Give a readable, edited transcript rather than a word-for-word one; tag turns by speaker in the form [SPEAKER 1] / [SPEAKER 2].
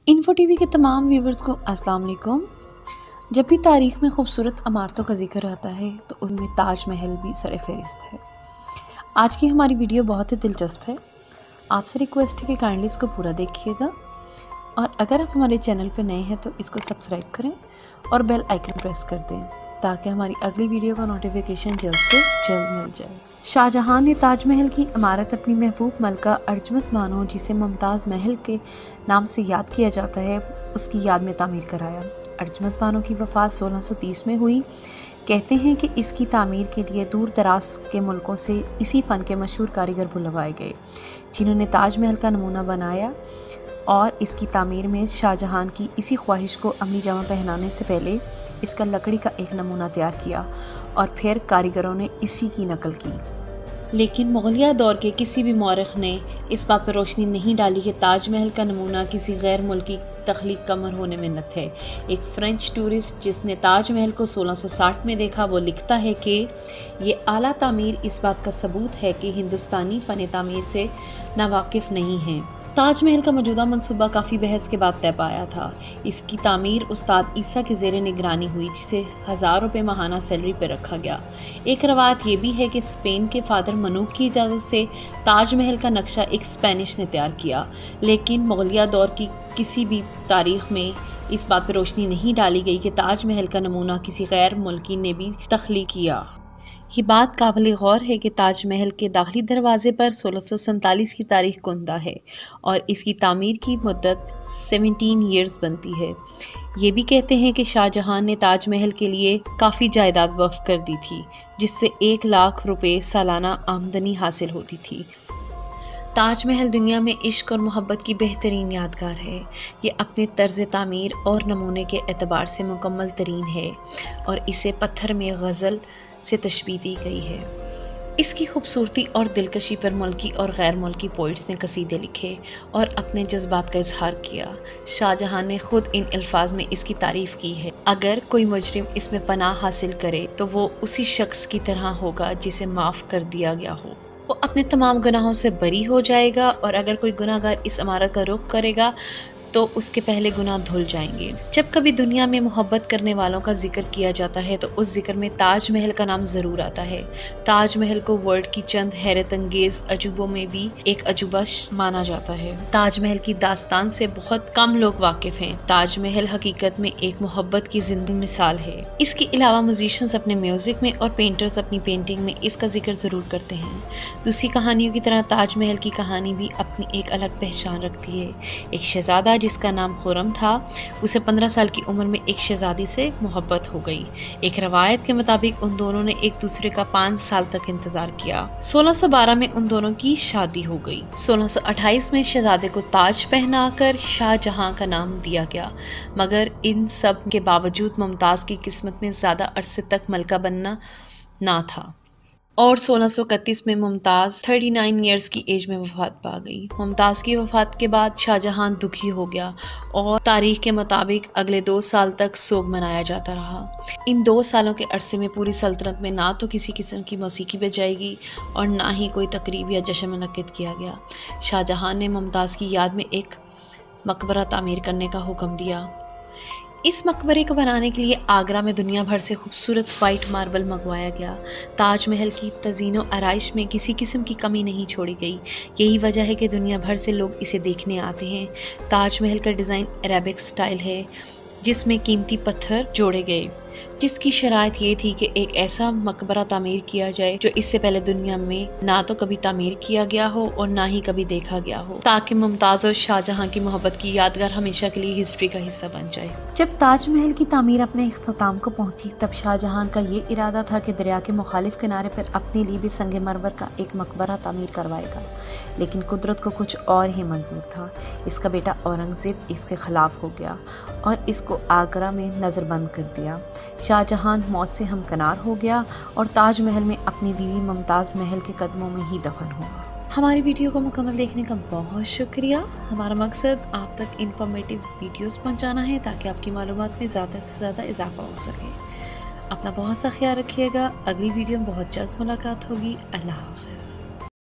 [SPEAKER 1] Info TV के तमाम viewers को अस्सलाम वालेकुम। जब भी तारीख़ में खूबसूरत इमारतों का जिक्र आता है तो उनमें ताज महल भी सर फ़हरिस्त है। आज की हमारी वीडियो बहुत ही दिलचस्प है। आपसे रिक्वेस्ट है कि काइंडली इसको पूरा देखिएगा और अगर आप हमारे चैनल पर नए हैं तो इसको सब्सक्राइब करें और बेल आइकन प्रेस कर दें ताकि हमारी अगली वीडियो का नोटिफिकेशन जल्द से जल्द मिल जाए। शाहजहां ने ताजमहल की इमारत अपनी महबूब मलका अर्जमत बानो, जिसे मुमताज़ महल के नाम से याद किया जाता है, उसकी याद में तामीर कराया। अर्जमत बानो की वफ़ात 1630 में हुई। कहते हैं कि इसकी तामीर के लिए दूर दराज के मुल्कों से इसी फ़न के मशहूर कारीगर बुलवाए गए, जिन्होंने ताजमहल का नमूना बनाया और इसकी तामीर में शाहजहां की इसी ख्वाहिश को अमली जामा पहनाने से पहले इसका लकड़ी का एक नमूना तैयार किया और फिर कारीगरों ने इसी की नकल की। लेकिन मुग़लिया दौर के किसी भी मौरख़ ने इस बात पर रोशनी नहीं डाली कि ताजमहल का नमूना किसी गैर मुल्की तख्लीक का मरहून मिन्नत है। एक फ़्रेंच टूरिस्ट जिसने ताजमहल को 1660 में देखा, वो लिखता है कि ये आला तामीर इस बात का सबूत है कि हिंदुस्तानी फ़न तामीर से नावाकिफ़ नहीं हैं। ताजमहल का मौजूदा मंसूबा काफ़ी बहस के बाद तय पाया था। इसकी तामीर उस्ताद ईसा के ज़ेरे निगरानी हुई, जिसे 1000 रुपये माहाना सैलरी पर रखा गया। एक रवायत ये भी है कि स्पेन के फादर मनूक की इजाज़त से ताजमहल का नक्शा एक स्पेनिश ने तैयार किया, लेकिन मुग़लिया दौर की किसी भी तारीख़ में इस बात पर रोशनी नहीं डाली गई कि ताजमहल का नमूना किसी गैर मुल्की ने भी तख्लीक किया। ये बात काबिल गौर है कि ताजमहल के दाखिली दरवाज़े पर 1647 की तारीख कुंदा है और इसकी तामीर की मुद्दत 17 ईयर्स बनती है। ये भी कहते हैं कि शाहजहां ने ताजमहल के लिए काफ़ी जायदाद वक्फ कर दी थी, जिससे 1 लाख रुपए सालाना आमदनी हासिल होती थी। ताजमहल दुनिया में इश्क और मोहब्बत की बेहतरीन यादगार है। ये अपने तर्ज तामीर और नमूने के एतबार से मुकम्मल तरीन है और इसे पत्थर में गज़ल से तशबीह दी गई है। इसकी खूबसूरती और दिलकशी पर मुल्की और गैर मुल्की पोइट्स ने कसीदे लिखे और अपने जज्बात का इजहार किया। शाहजहां ने खुद इन अल्फाज में इसकी तारीफ़ की है, अगर कोई मुजरिम इसमें पनाह हासिल करे तो वो उसी शख्स की तरह होगा जिसे माफ़ कर दिया गया हो। वो अपने तमाम गुनाहों से बरी हो जाएगा और अगर कोई गुनाहगार इस इमारत का रुख करेगा तो उसके पहले गुनाह धुल जाएंगे। जब कभी दुनिया में मोहब्बत करने वालों का जिक्र किया जाता है तो उस जिक्र में ताजमहल का नाम ज़रूर आता है। ताजमहल को वर्ल्ड की चंद हैरत अंगेज अजूबों में भी एक अजूबा माना जाता है। ताजमहल की दास्तान से बहुत कम लोग वाकिफ हैं। ताजमहल हकीकत में एक मोहब्बत की जिंदा मिसाल है। इसके अलावा म्यूजिशियंस अपने म्यूजिक में और पेंटर्स अपनी पेंटिंग में इसका जिक्र ज़रूर करते हैं। दूसरी कहानियों की तरह ताजमहल की कहानी भी अपनी एक अलग पहचान रखती है। एक शहजादा जिसका नाम खुरम था, उसे 15 साल की उम्र में एक शहजादी से मोहब्बत हो गई। एक रवायत के मुताबिक उन दोनों ने एक दूसरे का 5 साल तक इंतजार किया। 1612 में उन दोनों की शादी हो गई। 1628 में शहजादे को ताज पहनाकर शाहजहां का नाम दिया गया, मगर इन सब के बावजूद मुमताज की किस्मत में ज्यादा अरसे तक मलका बनना ना था और 1631 में मुमताज़ 39 ईयर्स की एज में वफ़ात पा गई। मुमताज़ की वफ़ात के बाद शाहजहां दुखी हो गया और तारीख़ के मुताबिक अगले 2 साल तक सोग मनाया जाता रहा। इन 2 सालों के अरसे में पूरी सल्तनत में ना तो किसी किस्म की मौसीकी बजाई गई और ना ही कोई तकरीब या जश्न मुनक्किद किया गया। शाहजहां ने मुमताज़ की याद में एक मकबरा तामीर करने का हुक्म दिया। इस मकबरे को बनाने के लिए आगरा में दुनिया भर से खूबसूरत वाइट मार्बल मंगवाया गया। ताजमहल की तज़ीनो आराइश में किसी किस्म की कमी नहीं छोड़ी गई। यही वजह है कि दुनिया भर से लोग इसे देखने आते हैं। ताजमहल का डिज़ाइन अरेबिक स्टाइल है, जिसमें कीमती पत्थर जोड़े गए, जिसकी शराइत ये थी कि एक ऐसा मकबरा तामीर किया जाए जो इससे पहले दुनिया में ना तो कभी तामीर किया गया हो और ना ही कभी देखा गया हो, ताकि मुमताज़ और शाहजहां की मोहब्बत की यादगार हमेशा के लिए हिस्ट्री का हिस्सा बन जाए। जब ताजमहल की तामीर अपने इख्तिताम को पहुंची तब शाहजहां का ये इरादा था कि दरिया के मुखालिफ किनारे पर अपने लिए भी संगे मरमर का एक मकबरा तामीर करवाएगा, लेकिन कुदरत को कुछ और ही मंजूर था। इसका बेटा औरंगज़ेब इसके खिलाफ हो गया और इसको आगरा में नज़रबंद कर दिया। शाहजहां मौत से हमकनार हो गया और ताजमहल में अपनी बीवी मुमताज़ महल के कदमों में ही दफन हुआ। हमारी वीडियो को मुकम्मल देखने का बहुत शुक्रिया। हमारा मकसद आप तक इंफॉर्मेटिव वीडियोस पहुंचाना है ताकि आपकी मालूमात में ज़्यादा से ज़्यादा इजाफा हो सके। अपना बहुत सा ख्याल रखिएगा। अगली वीडियो में बहुत जल्द मुलाकात होगी। अल्लाह हाफ़िज़।